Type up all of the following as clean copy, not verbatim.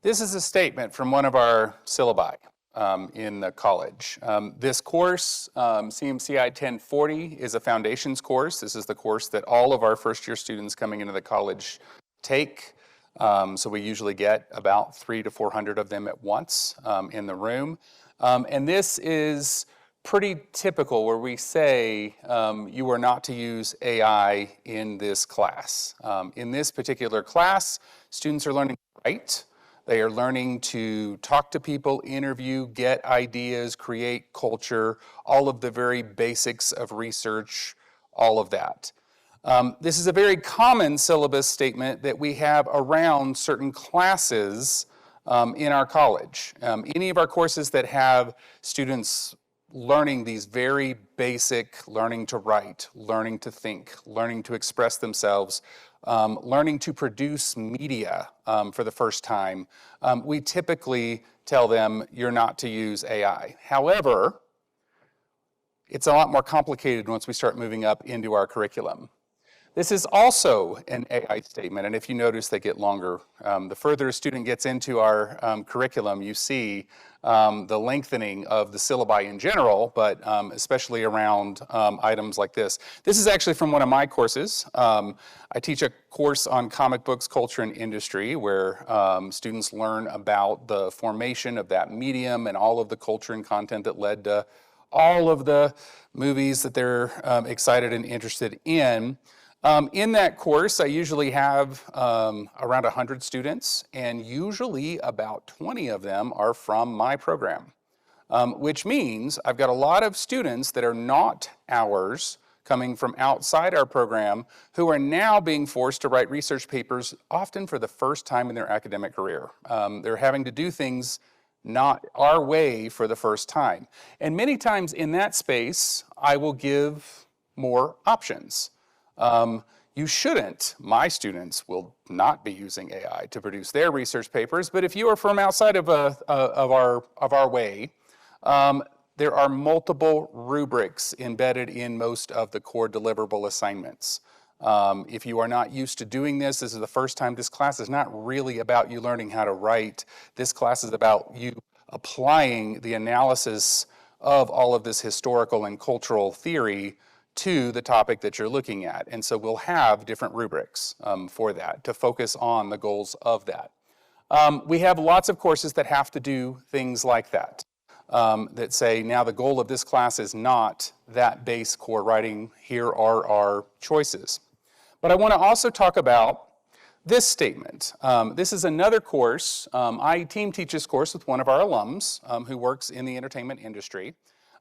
This is a statement from one of our syllabi in the college. This course, CMCI 1040, is a foundations course. This is the course that all of our first-year students coming into the college take. So we usually get about 300 to 400 of them at once in the room. And this is pretty typical where we say you are not to use AI in this class. In this particular class, students are learning to write. They are learning to talk to people, interview, get ideas, create culture, all of the very basics of research, all of that. This is a very common syllabus statement that we have around certain classes in our college. Any of our courses that have students learning these very basic, learning to write, learning to think, learning to express themselves, learning to produce media for the first time, we typically tell them you're not to use AI. However, it's a lot more complicated once we start moving up into our curriculum. This is also an AI statement, and if you notice, they get longer. The further a student gets into our curriculum, you see the lengthening of the syllabi in general, but especially around items like this. This is actually from one of my courses. I teach a course on comic books, culture, and industry, where students learn about the formation of that medium and all of the culture and content that led to all of the movies that they're excited and interested in. In that course, I usually have around 100 students, and usually about 20 of them are from my program, which means I've got a lot of students that are not ours, coming from outside our program, who are now being forced to write research papers, often for the first time in their academic career. They're having to do things not our way for the first time. And many times in that space, I will give more options. You shouldn't, my students will not be using AI to produce their research papers, but if you are from outside of our way, there are multiple rubrics embedded in most of the core deliverable assignments. If you are not used to doing this is the first time. This class is not really about you learning how to write. This class is about you applying the analysis of all of this historical and cultural theory to the topic that you're looking at. And so we'll have different rubrics for that to focus on the goals of that. We have lots of courses that have to do things like that, that say, now the goal of this class is not that base core writing, here are our choices. But I want to also talk about this statement. This is another course. I team teach this course with one of our alums who works in the entertainment industry.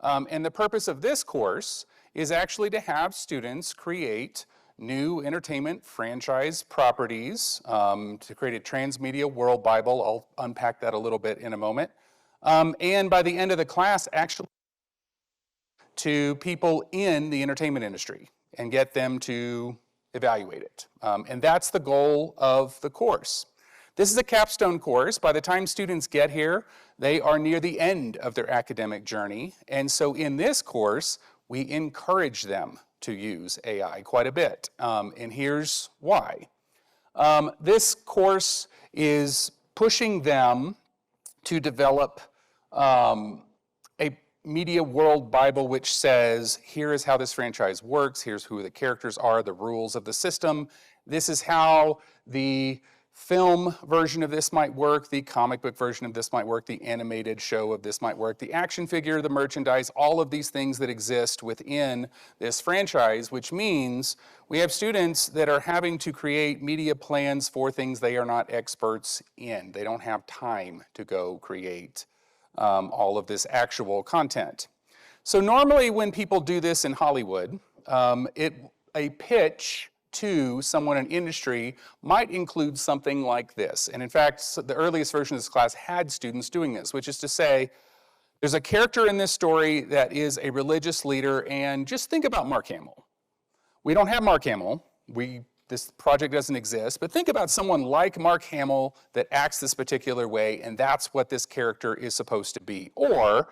And the purpose of this course is actually to have students create new entertainment franchise properties, to create a transmedia world Bible. I'll unpack that a little bit in a moment. And by the end of the class, actually to people in the entertainment industry and get them to evaluate it. And that's the goal of the course. This is a capstone course. By the time students get here, they are near the end of their academic journey. And so in this course, we encourage them to use AI quite a bit. And here's why. This course is pushing them to develop a media world Bible which says, here is how this franchise works, here's who the characters are, the rules of the system. This is how the film version of this might work, the comic book version of this might work, the animated show of this might work, the action figure, the merchandise, all of these things that exist within this franchise, which means we have students that are having to create media plans for things they are not experts in. They don't have time to go create all of this actual content. So normally when people do this in Hollywood, a pitch to someone in industry might include something like this. And in fact, the earliest version of this class had students doing this, which is to say, there's a character in this story that is a religious leader, and just think about Mark Hamill. We don't have Mark Hamill. This project doesn't exist, but think about someone like Mark Hamill that acts this particular way, and that's what this character is supposed to be. Or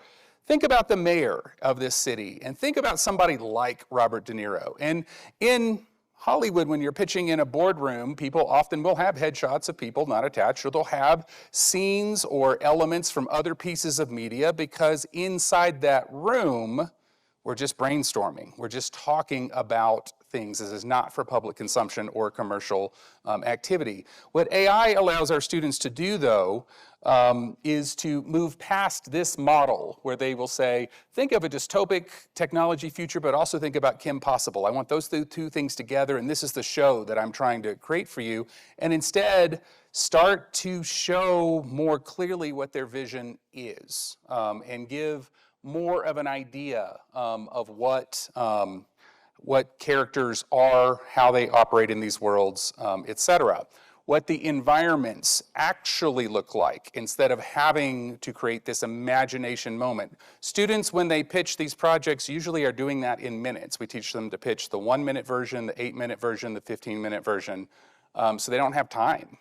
think about the mayor of this city, and think about somebody like Robert De Niro. And in Hollywood, when you're pitching in a boardroom, people often will have headshots of people not attached, or they'll have scenes or elements from other pieces of media, because inside that room, we're just brainstorming. We're just talking about things. This is not for public consumption or commercial activity. What AI allows our students to do, though, is to move past this model where they will say, think of a dystopic technology future, but also think about Kim Possible. I want those two things together, and this is the show that I'm trying to create for you. And instead, start to show more clearly what their vision is, and give more of an idea of what characters are, how they operate in these worlds, etc. What the environments actually look like, instead of having to create this imagination moment. Students, when they pitch these projects, usually are doing that in minutes. We teach them to pitch the 1-minute version, the 8-minute version, the 15-minute version, so they don't have time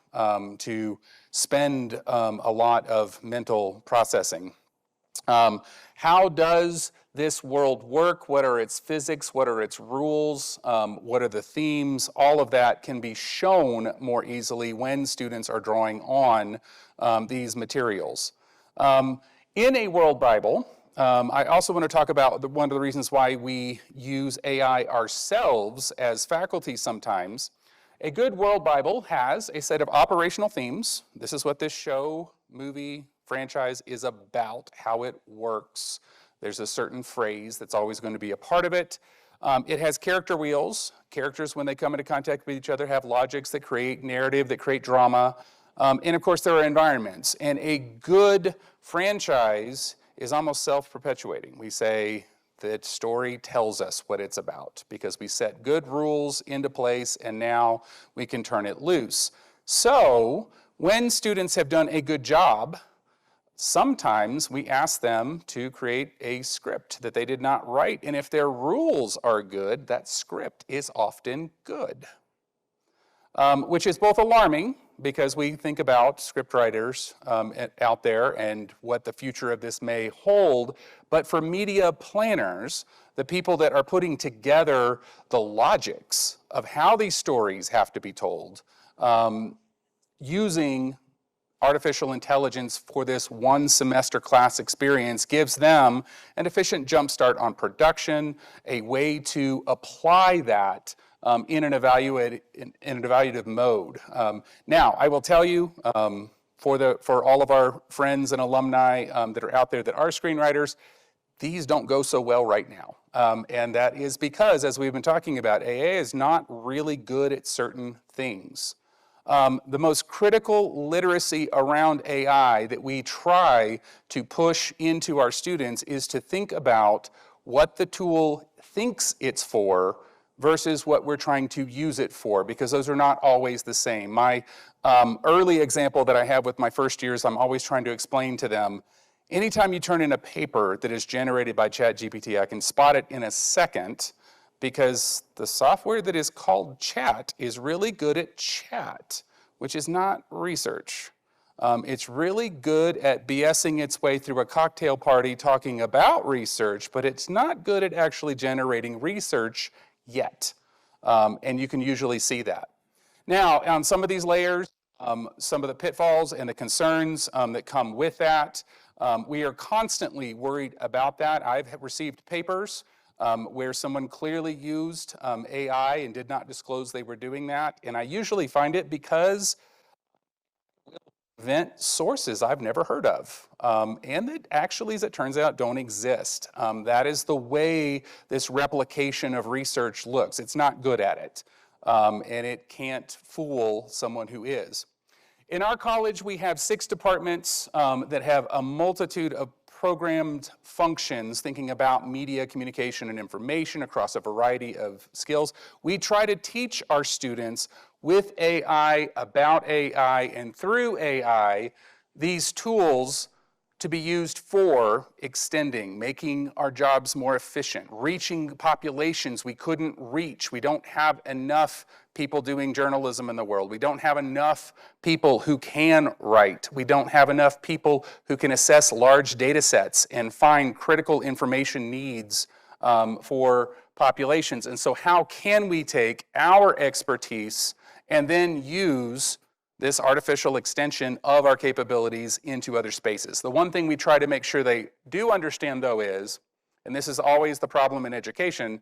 to spend a lot of mental processing. How does this world work? What are its physics? What are its rules? What are the themes? All of that can be shown more easily when students are drawing on these materials. In a World Bible, I also want to talk about one of the reasons why we use AI ourselves as faculty sometimes. A good World Bible has a set of operational themes. This is what this show, movie, franchise is about, how it works. There's a certain phrase that's always going to be a part of it. It has character wheels. Characters, when they come into contact with each other, have logics that create narrative, that create drama. And of course, there are environments. And a good franchise is almost self-perpetuating. We say that story tells us what it's about because we set good rules into place and now we can turn it loose. So when students have done a good job, sometimes we ask them to create a script that they did not write, and if their rules are good, that script is often good. Which is both alarming, because we think about script writers out there and what the future of this may hold, but for media planners, the people that are putting together the logics of how these stories have to be told, using artificial intelligence for this one semester class experience gives them an efficient jumpstart on production, a way to apply that in an evaluative mode. Now, I will tell you, for all of our friends and alumni that are out there that are screenwriters, these don't go so well right now. And that is because, as we've been talking about, AA is not really good at certain things. The most critical literacy around AI that we try to push into our students is to think about what the tool thinks it's for versus what we're trying to use it for, because those are not always the same. My early example that I have with my first years, I'm always trying to explain to them, anytime you turn in a paper that is generated by ChatGPT, I can spot it in a second, because the software that is called chat is really good at chat, which is not research. It's really good at BSing its way through a cocktail party talking about research, but it's not good at actually generating research yet. And you can usually see that. Now, on some of these layers, some of the pitfalls and the concerns that come with that, we are constantly worried about that. I've received papers where someone clearly used AI and did not disclose they were doing that. And I usually find it because event sources I've never heard of, and that actually, as it turns out, don't exist. That is the way this replication of research looks. It's not good at it, and it can't fool someone who is. In our college, we have 6 departments that have a multitude of programmed functions thinking about media, communication, and information across a variety of skills. We try to teach our students with AI, about AI, and through AI, these tools to be used for extending, making our jobs more efficient, reaching populations we couldn't reach. We don't have enough people doing journalism in the world. We don't have enough people who can write. We don't have enough people who can assess large data sets and find critical information needs for populations. And so how can we take our expertise and then use this artificial extension of our capabilities into other spaces? The one thing we try to make sure they do understand, though, is, and this is always the problem in education,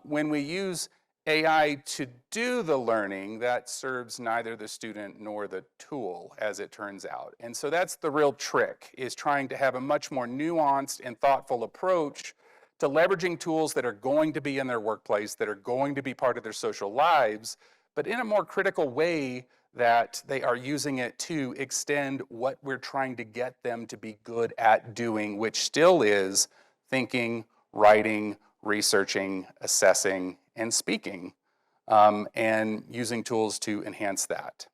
when we use AI to do the learning, that serves neither the student nor the tool, as it turns out. And so that's the real trick, is trying to have a much more nuanced and thoughtful approach to leveraging tools that are going to be in their workplace, that are going to be part of their social lives, but in a more critical way that they are using it to extend what we're trying to get them to be good at doing, which still is thinking, writing, researching, assessing, and speaking, and using tools to enhance that.